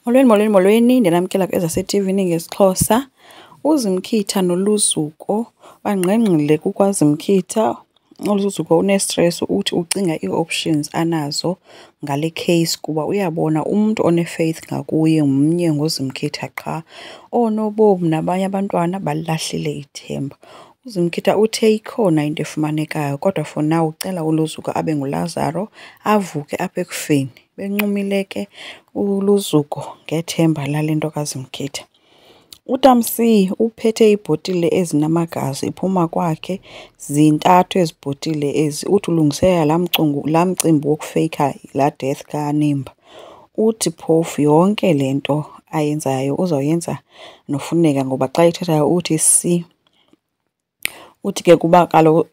Molweni ndinamkela kwezase-TV-ni ngesiXhosa. UZimkhitha noLuzuko bangqengqile kukaZimkhitha. uLuzuko une-stress uthi ucinga ii-options anazo ngale case kuba uyabona umntu one-faith ngakuye mnye nguZimkhitha qha. Oonobomi nabanye abantwana balahlile ithemba. UZimkhitha uthe ikhona into efumanekayo kodwa for now ucela uLuzuko abe nguLazaro avuke apha ekufeni. Bencumile ke uLuzuko ngethemba lale nto kaZimkhitha. UTamsi uphethe iibhotile ezinamagazi iphuma kwakhe, zintathu ezi bhotile ezi. Uthi ulungiselela laa mcimbi wokufeyikha laa death kaNimba. Uthi phofu yonke le nto ayenzayo uzawuyenza nofuneka ngoba xa ithethayo uthi si. Uthi ke kuba kaloku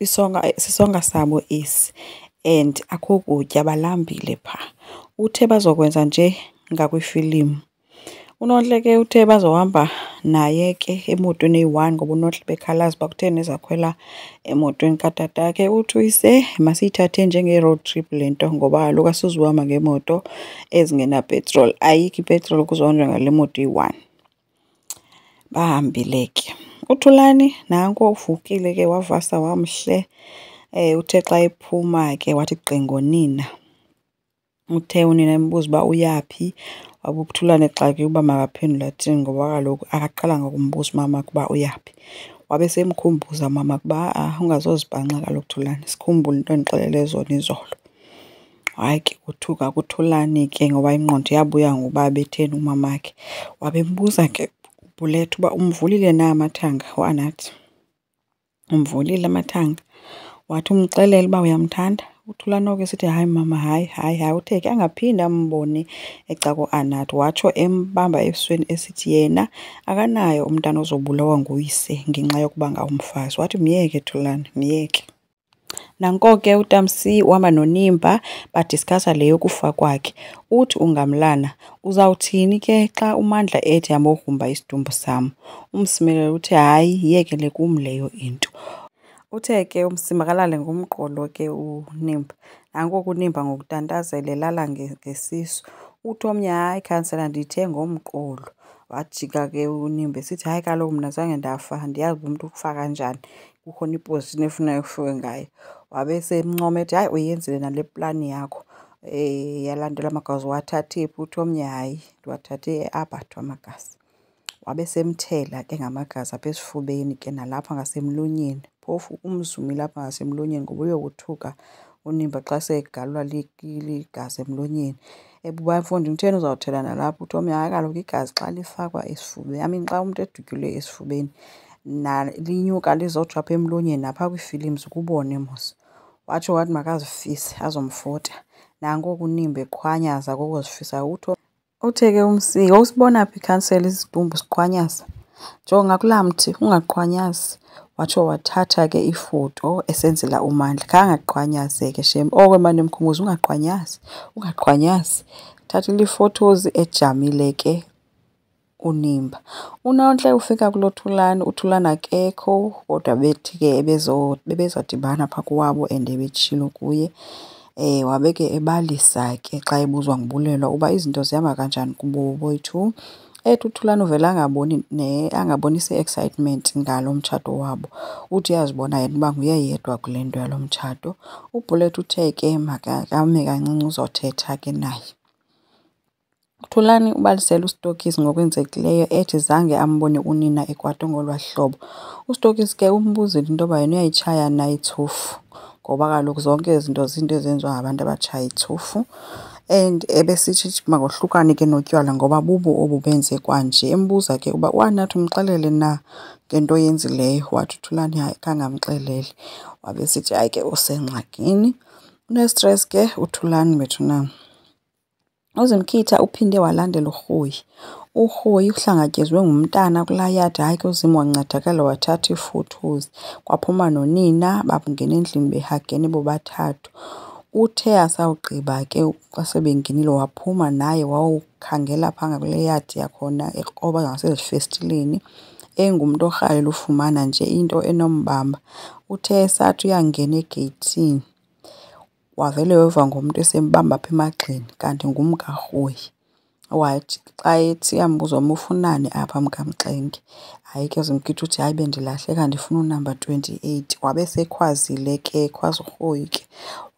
sisonka sabo esi and akho kutya balambile phaa. Uthe bazokwenza nje ngakwifilimu. uNohle ke uthe bazohamba naye ke emotweni eyi-1 ngoba uNohle bekhalaza uba kutheni ezakhwela emotweni katatakhe. Uthi uyise masiyithathe njenge-road trip le nto ngoba kaloku asizuhamba ngeemoto ezingenapetroli. Ayikho ipetroli kuzohanjwa ngale moto eyi-1. Bahambile ke. uThulani nanko uvukile ke wavasa wamhle. Uthe xa ephuma ke wathi gqi ngonina. Uthe unina embuza uba uyaphi. Wabe uThulani exake uba makaphendule athini ngoba kaloku akaqalanga ukumbuza umama ukuba uyaphi. Wabe semkhumbuza mama ukuba ungazozibhanxa kaloku Thulani, sikhumbule into endixelele zona izolo. Hayi ke kothuka kuThulani ke ngoba ingqondo yabuya ngoba betheni umamakhe. Wabe mbuza ke uBhulethe uba umvulile na amathanga. Wanathi umvulile amathanga. Wathi umxelele uba uyamthanda. uThulani ke sithi hayi mama hayi. Uthe ke angaphinde ambone ecako-Anathi watsho embamba ebusweni esithi yena akanayo umntana ozobulawa nguyise ngenxa yokuba ngawumfazi. Wathi myeke Thulani, myeke. Nanko ke uTamsi uhamba noNimba badiskhasa le yokufa kwakhe. Uthi ungamlana uzawuthini ke xa uMandla ethi yamogrumba isidumbu sam. UMsimelelo uthe hayi yiyekele kum leyo into. Uthe ke uMsima kalale ngomqolo ke uNimba. Nanko uNimba ngokutantazela elala ngesisu. Uthi omnye hayi Councillor ndithe ngomqolo. Wajika ke uNimba esithi hayi kaloku mna zange ndafa andiyazi uba umntu ukufa kanjani. Kukhona iposition efuneka kufiwe ngayo. Wabe semncoma ethi hayi uyenzile nale plani yakho yalandela amagazi wathathe phi. Uthi omnye hayi ndiwathathe eAbattoir amagazi. Wabe semthela ke ngamagazi apha esifubeni ke nalapha ngasemlonyeni. Phofu umzumile apha ngasemlonyeni ngoba uyokuthuka uNimba xa segalwa ligazi emlonyeni. Ebuba mfondini utheni uzawuthela nalapha. Uthi omnye hayi kaloku igazi xa lifakwa esifubeni, xa umntu edutyulwe esifubeni linyuka lizotsho apha emlonyeni napha kwiifilimu zikubone mos. Watsho wathi makazifise azomfota. Nanko uNimba eqhwanyaza kokuzifisa. Uthe ke uMsika usibona phi Councillor isidumbu siqhwanyaza. Jonga kulaa mthi ungaqhwanyazi. Watsho wathatha ke ifoto esenzela uMandla. Kangaqhwanyazeke shem. Emane emkhumbuza ungaqhwanyazi. Thatha iifotos ejamile ke uNimba. uNontle ufika kuloThulani, uThulani akekho kodwa bethi ke bebezadibana phaa kowabo and betshilo kuye. Wabe ke ebalisa ke xa ebuzwa ngubulelwa uba izinto zihamba kanjani kubo boyi-2. Ethi uThulani uvele angabonisi excitement ngalo mtshato wabo. Uthi uyazibona yena uba nguye yedwa kule nto yalo mtshato. uBhulethe uthe ke makame kancinci uzothetha ke naye. uThulani ubalisela uStokisi ngokwenzekileyo ethi zange ambone unina ekwatwe ngolwaa hlobo. uStokisi ke umbuzile into yoba yena uyayitshaya na itshofu ngoba kaloku zonke izinto zinto ezenziwa ngabantu abatshaya itshofu. And ebesithi makohlukane ke notywala ngoba bubo obu benze kwanje. Embuza ke uba uAnathi umxelele na ngento yenzileyo. Wathi uThulani hayi kangamxeleli. Wabe sithi hayi ke usengxakini. Une-stress ke uThulani bethuna. uZimkhitha uphinde walandela uRhoyi. uRhoyi uhlangatyezwe ngumntana kulaa yadi. Hayi ke uZim wancedakala wathatha iifotos. Kwaphuma nonina bangena endlini behagene bobathathu. Uthe asawugqiba ke xa sebengenile waphuma naye wawukhangela phaa kule yadi yakhona ekroba ngasezifestileni engumntu orhalela ufumana nje into enombamba. Uthe esathi uyangena egeyithini wavele weva ngumntu esembamba apha emagxeni kanti ngumkaRhoyi. wathi xa ethi yambuza uma ufunani apha mkaMxenge. Hayi ke uZimkhitha uthi hayi bendilahleka ndifuna unumber 28. Wabe sekhwazile ke khwazirhoyi ke.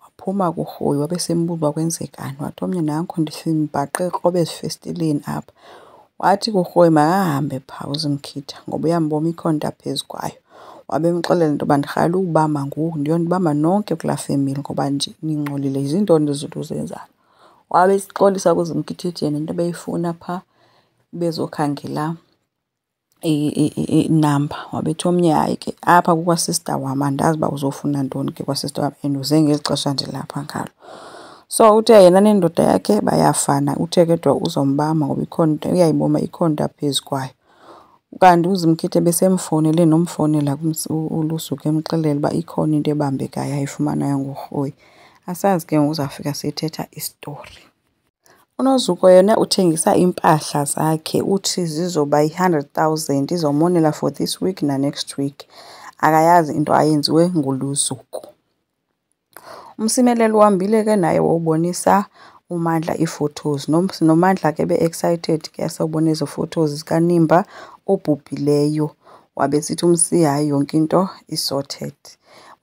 Waphuma kurhoyi wabe sembuza uba kwenzekani. Wathi omnye nanku ndisimbhaqe ekrobe ezifestileni apha. Wathi kurhoyi makahambe phaa uZimkhitha ngoba uyambona ikhonto phezu kwayo. Wabe emxelela into yoba ndirhalela ukubamba ngoku ndiyonibamba nonke kulaa family ngoba nje ningxolile zintoni izinto uzenzayo. Wabe esixolisa kuZimkhitha ethi yena into ebeyifuna phaa bezokhangela inamba. Wabethi omnye hayi ke apha kukwasister wam andazi uba uzofuna ntoni ke kwasister wam and uze ngeli xesha ndilapha ngalo. So uthe yena nendoda yakhe bayafana. Uthe kedwa uzombamba ngoba ikhonto uyayibona ikhonto phezu kwayo. Kanti uZimkhitha besemfowunele nomfowunela uLusuku emxelela uba ikhona into ebambekayo ayifumanayo ngurhoyi. Asazi ke ngoku uzawufika sethetha isitori. UNozuko yena uthengisa impahla zakhe uthi zizoba yi-100,000 izomonela for this week na-next week. Akayazi into ayenziwe nguLuzuko. Umsimelelo uhambile ke naye wawubonisa uMandla ii-photos. Nomandla ke be-excited ke asawubona ezo photos zikaNimba obhubhileyo. Wabe sithi umsi hayi yonke into is-sorted.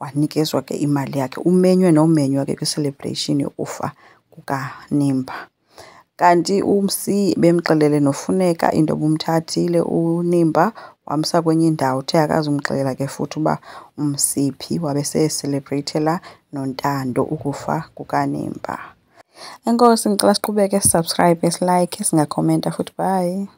Wanikezwa ke imali yakhe. Umenywe nomenywa ke kwi-celebration yokufa kukaNimba. Kanti umsi bemxelele nofuneka into obumthathile uNimba wamsa kwenye indawo. Uthe akazumxelela ke futhi uba umsiphi. Wabe seyecelebrayithela noNtando ukufa kukaNimba. Enkosi ngicela siqhubeke sisubscribe, silike, singakhomenta futhi bye.